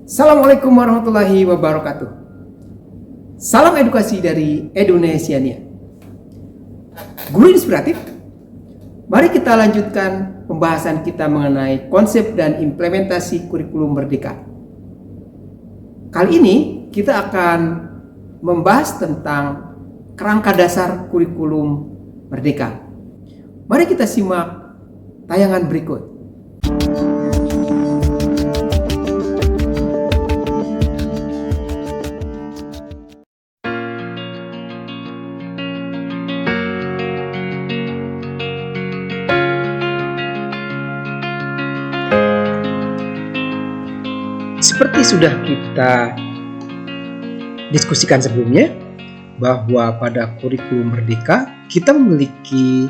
Assalamualaikum warahmatullahi wabarakatuh. Salam edukasi dari Edunesiania. Guru inspiratif, mari kita lanjutkan pembahasan kita mengenai konsep dan implementasi kurikulum merdeka. Kali ini kita akan membahas tentang kerangka dasar kurikulum merdeka. Mari kita simak tayangan berikut. Seperti sudah kita diskusikan sebelumnya, bahwa pada kurikulum merdeka kita memiliki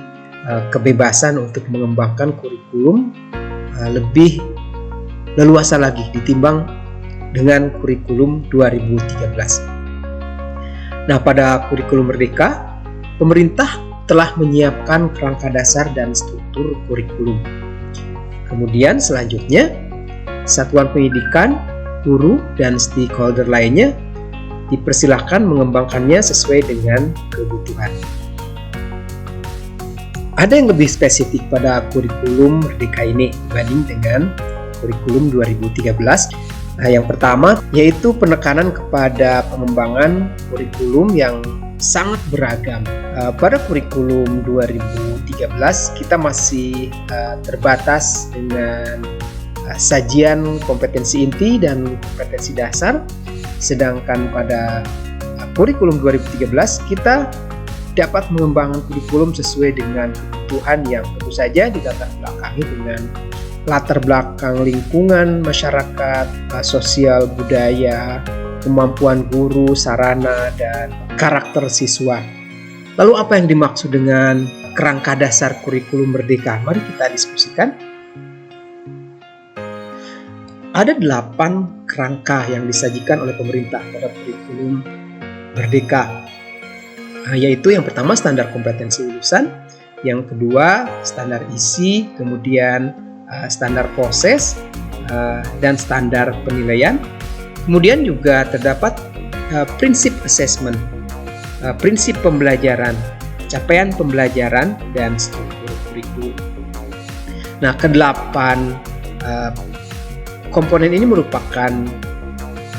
kebebasan untuk mengembangkan kurikulum lebih leluasa lagi ditimbang dengan kurikulum 2013. Nah, pada kurikulum merdeka, pemerintah telah menyiapkan kerangka dasar dan struktur kurikulum. Kemudian selanjutnya, satuan pendidikan, guru, dan stakeholder lainnya dipersilahkan mengembangkannya sesuai dengan kebutuhan. Ada yang lebih spesifik pada kurikulum merdeka ini dibanding dengan kurikulum 2013. Nah, yang pertama yaitu penekanan kepada pengembangan kurikulum yang sangat beragam. Pada kurikulum 2013 kita masih terbatas dengan sajian kompetensi inti dan kompetensi dasar, sedangkan pada kurikulum 2013 kita dapat mengembangkan kurikulum sesuai dengan kebutuhan yang tentu saja dilatar belakangi dengan latar belakang lingkungan masyarakat, sosial, budaya, kemampuan guru, sarana, dan karakter siswa. Lalu apa yang dimaksud dengan kerangka dasar kurikulum merdeka? Mari kita diskusikan. Ada 8 kerangka yang disajikan oleh pemerintah pada kurikulum merdeka, yaitu yang pertama standar kompetensi lulusan, yang kedua standar isi, kemudian standar proses, dan standar penilaian. Kemudian juga terdapat prinsip assessment, prinsip pembelajaran, capaian pembelajaran, dan struktur kurikulum. Nah, kedelapan komponen ini merupakan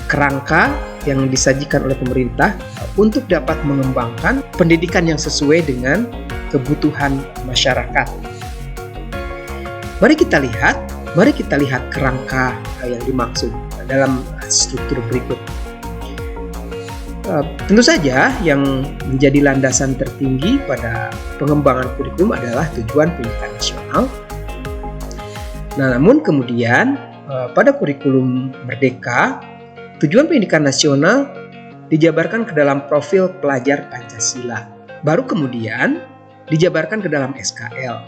kerangka yang disajikan oleh pemerintah untuk dapat mengembangkan pendidikan yang sesuai dengan kebutuhan masyarakat. Mari kita lihat kerangka yang dimaksud dalam struktur berikut. Tentu saja yang menjadi landasan tertinggi pada pengembangan kurikulum adalah tujuan pendidikan nasional. Nah, namun kemudian pada kurikulum merdeka, tujuan pendidikan nasional dijabarkan ke dalam profil pelajar Pancasila. Baru kemudian dijabarkan ke dalam SKL.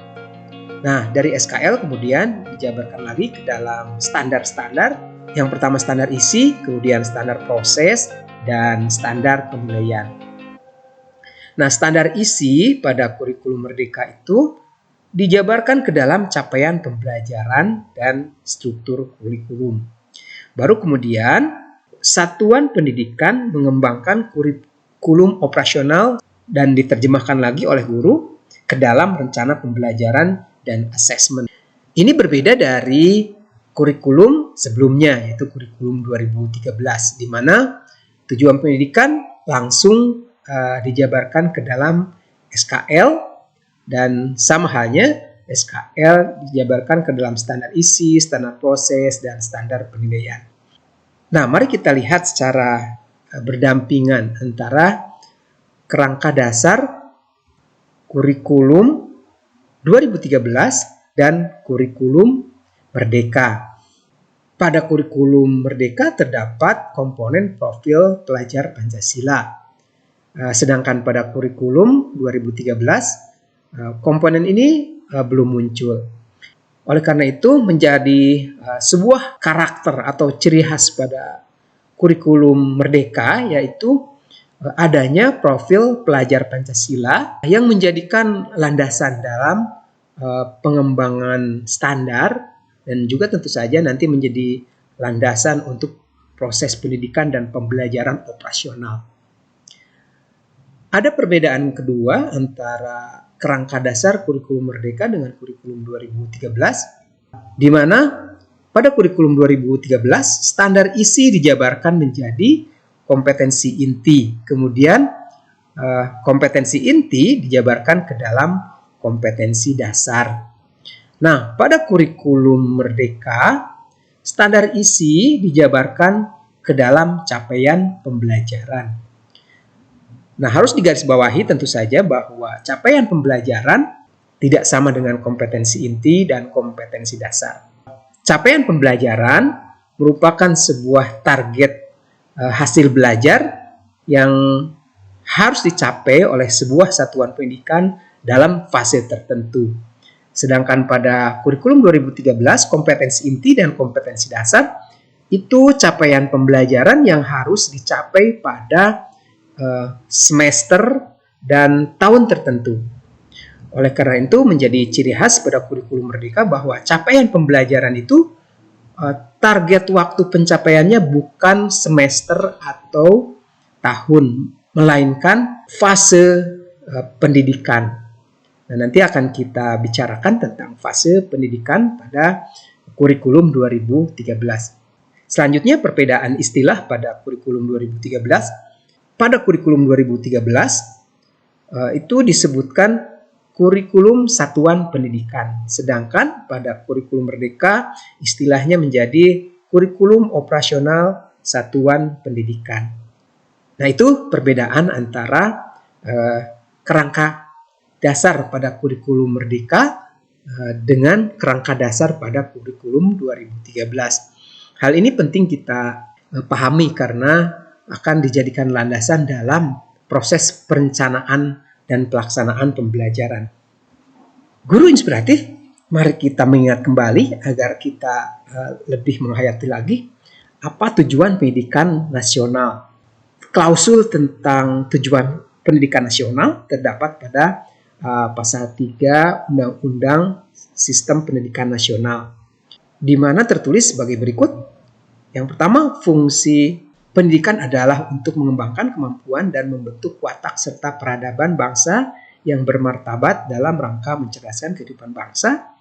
Nah, dari SKL kemudian dijabarkan lagi ke dalam standar-standar. Yang pertama standar isi, kemudian standar proses, dan standar penilaian. Nah, standar isi pada kurikulum merdeka itu dijabarkan ke dalam capaian pembelajaran dan struktur kurikulum. Baru kemudian satuan pendidikan mengembangkan kurikulum operasional dan diterjemahkan lagi oleh guru ke dalam rencana pembelajaran dan asesmen. Ini berbeda dari kurikulum sebelumnya, yaitu kurikulum 2013, di mana tujuan pendidikan langsung dijabarkan ke dalam SKL, dan sama halnya SKL dijabarkan ke dalam standar isi, standar proses, dan standar penilaian. Nah, mari kita lihat secara berdampingan antara kerangka dasar kurikulum 2013 dan kurikulum merdeka. Pada kurikulum merdeka terdapat komponen profil pelajar Pancasila. Sedangkan pada kurikulum 2013 komponen ini belum muncul. Oleh karena itu menjadi sebuah karakter atau ciri khas pada kurikulum merdeka, yaitu adanya profil pelajar Pancasila yang menjadikan landasan dalam pengembangan standar dan juga tentu saja nanti menjadi landasan untuk proses pendidikan dan pembelajaran operasional. Ada perbedaan kedua antara kerangka dasar kurikulum Merdeka dengan kurikulum 2013, di mana pada kurikulum 2013 standar isi dijabarkan menjadi kompetensi inti, kemudian kompetensi inti dijabarkan ke dalam kompetensi dasar. Nah, pada kurikulum Merdeka, standar isi dijabarkan ke dalam capaian pembelajaran. Nah, harus digarisbawahi tentu saja bahwa capaian pembelajaran tidak sama dengan kompetensi inti dan kompetensi dasar. Capaian pembelajaran merupakan sebuah target hasil belajar yang harus dicapai oleh sebuah satuan pendidikan dalam fase tertentu. Sedangkan pada kurikulum 2013, kompetensi inti dan kompetensi dasar itu capaian pembelajaran yang harus dicapai pada semester dan tahun tertentu. Oleh karena itu menjadi ciri khas pada kurikulum Merdeka bahwa capaian pembelajaran itu target waktu pencapaiannya bukan semester atau tahun, melainkan fase pendidikan. Nah, nanti akan kita bicarakan tentang fase pendidikan pada kurikulum 2013. Selanjutnya perbedaan istilah pada kurikulum 2013. Pada kurikulum 2013 itu disebutkan kurikulum satuan pendidikan, sedangkan pada kurikulum Merdeka istilahnya menjadi kurikulum operasional satuan pendidikan. Nah, itu perbedaan antara kerangka dasar pada kurikulum Merdeka dengan kerangka dasar pada kurikulum 2013. Hal ini penting kita pahami karena akan dijadikan landasan dalam proses perencanaan dan pelaksanaan pembelajaran. Guru inspiratif, mari kita mengingat kembali agar kita lebih menghayati lagi apa tujuan pendidikan nasional. Klausul tentang tujuan pendidikan nasional terdapat pada pasal 3 Undang-Undang Sistem Pendidikan Nasional, di mana tertulis sebagai berikut. Yang pertama, fungsi pendidikan adalah untuk mengembangkan kemampuan dan membentuk watak serta peradaban bangsa yang bermartabat dalam rangka mencerdaskan kehidupan bangsa,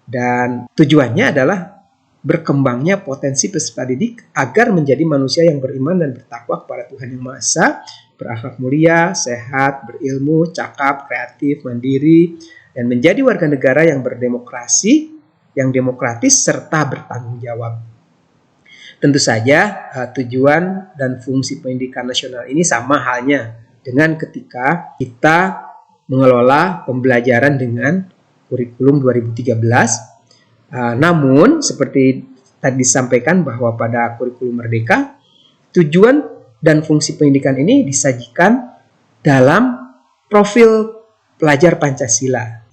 dan tujuannya adalah berkembangnya potensi peserta didik agar menjadi manusia yang beriman dan bertakwa kepada Tuhan Yang Maha Esa, berakhlak mulia, sehat, berilmu, cakap, kreatif, mandiri, dan menjadi warga negara yang berdemokrasi, yang demokratis, serta bertanggung jawab. Tentu saja tujuan dan fungsi pendidikan nasional ini sama halnya dengan ketika kita mengelola pembelajaran dengan kurikulum 2013. Namun seperti tadi disampaikan bahwa pada kurikulum Merdeka, tujuan dan fungsi pendidikan ini disajikan dalam profil pelajar Pancasila.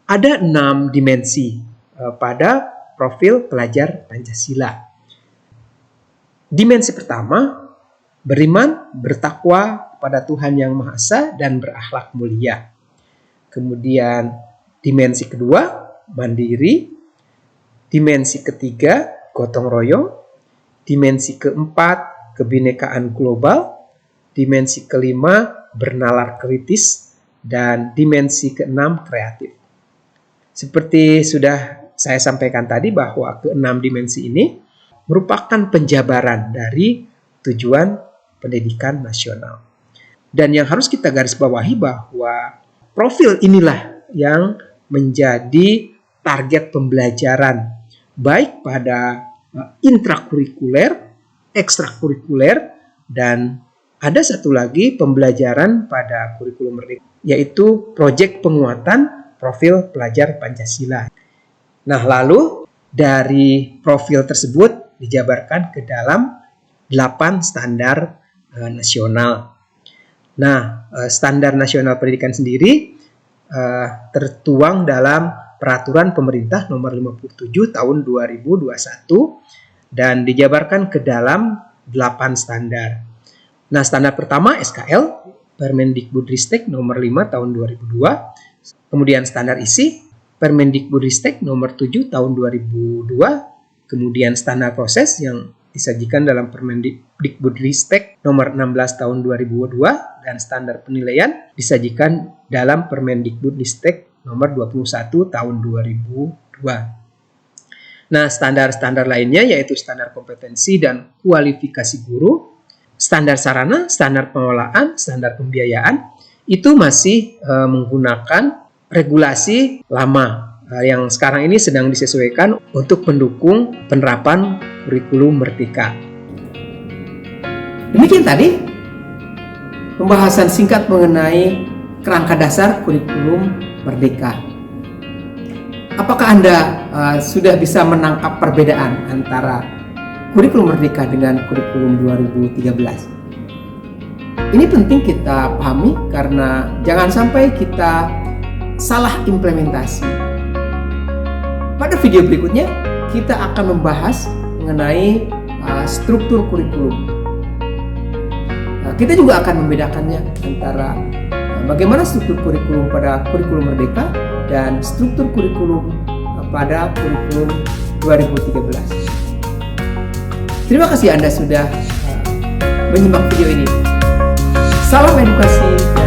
Ada 6 dimensi pada profil pelajar Pancasila. Dimensi pertama, beriman, bertakwa kepada Tuhan Yang Maha Esa dan berakhlak mulia. Kemudian dimensi kedua, mandiri. Dimensi ketiga, gotong royong. Dimensi keempat, kebinekaan global. Dimensi kelima, bernalar kritis. Dan dimensi keenam, kreatif. Seperti sudah saya sampaikan tadi bahwa keenam dimensi ini merupakan penjabaran dari tujuan pendidikan nasional. Dan yang harus kita garis bawahi bahwa profil inilah yang menjadi target pembelajaran baik pada intrakurikuler, ekstrakurikuler, dan ada satu lagi pembelajaran pada kurikulum Merdeka, yaitu proyek penguatan profil pelajar Pancasila. Nah, lalu dari profil tersebut dijabarkan ke dalam 8 standar nasional. Nah, standar nasional pendidikan sendiri tertuang dalam Peraturan Pemerintah Nomor 57 Tahun 2021 dan dijabarkan ke dalam 8 standar. Nah, standar pertama SKL Permendikbudristek Nomor 5 Tahun 2002. Kemudian standar isi Permendikbudristek Nomor 7 Tahun 2002. Kemudian standar proses yang disajikan dalam Permendikbudristek nomor 16 tahun 2002 dan standar penilaian disajikan dalam Permendikbudristek nomor 21 tahun 2002. Nah, standar-standar lainnya yaitu standar kompetensi dan kualifikasi guru, standar sarana, standar pengelolaan, standar pembiayaan, itu masih menggunakan regulasi lama yang sekarang ini sedang disesuaikan untuk mendukung penerapan kurikulum Merdeka. Demikian tadi pembahasan singkat mengenai kerangka dasar kurikulum Merdeka. Apakah Anda sudah bisa menangkap perbedaan antara kurikulum Merdeka dengan kurikulum 2013? Ini penting kita pahami karena jangan sampai kita salah implementasi. Pada video berikutnya kita akan membahas mengenai struktur kurikulum. Kita juga akan membedakannya antara bagaimana struktur kurikulum pada kurikulum Merdeka dan struktur kurikulum pada kurikulum 2013. Terima kasih Anda sudah menyimak video ini. Salam edukasi.